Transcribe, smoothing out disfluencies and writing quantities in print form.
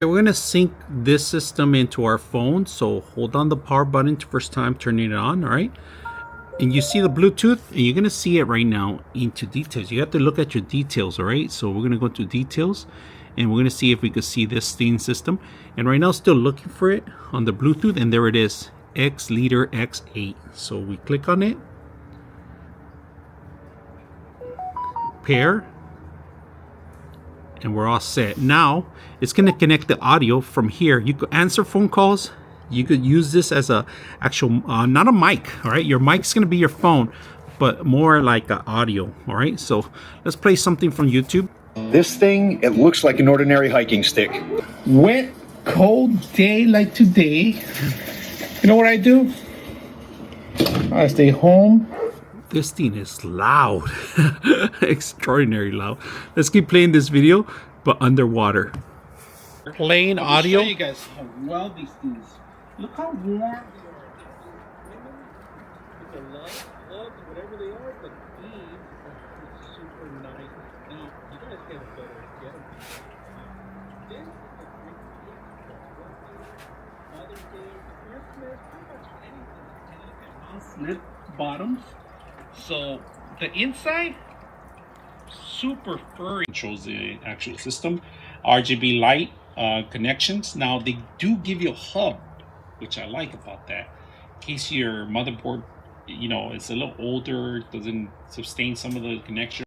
We're gonna sync this system into our phone, so hold on the power button first time turning it on. All right, and you see the Bluetooth, and you're gonna see it right now into details. You have to look at your details. All right, so we're gonna go to details, and we're gonna see if we could see this theme system. And right now, still looking for it on the Bluetooth, and there it is, XLeader X8. So we click on it, pair, and we're all set. Now it's going to connect the audio from here. You could answer phone calls. You could use this as a actual not a mic. All right, your mic's going to be your phone, but more like audio. All right, so let's play something from YouTube. This thing, it looks like an ordinary hiking stick. Wet, cold day like today. You know what I do? I stay home. This thing is loud. Extraordinary loud. Let's keep playing this video, but underwater. Playing audio. I'll show you guys how well these things. Look how warm they are. With the light, love, whatever they are, but these are super nice. Now, you guys get better get them. This is a great gift. Mother's Day, Christmas, pretty much anything. And look at non-slip bottoms. So the inside, super furry. Shows the actual system, RGB light connections. Now they do give you a hub, which I like about that. In case your motherboard, you know, it's a little older, doesn't sustain some of the connections.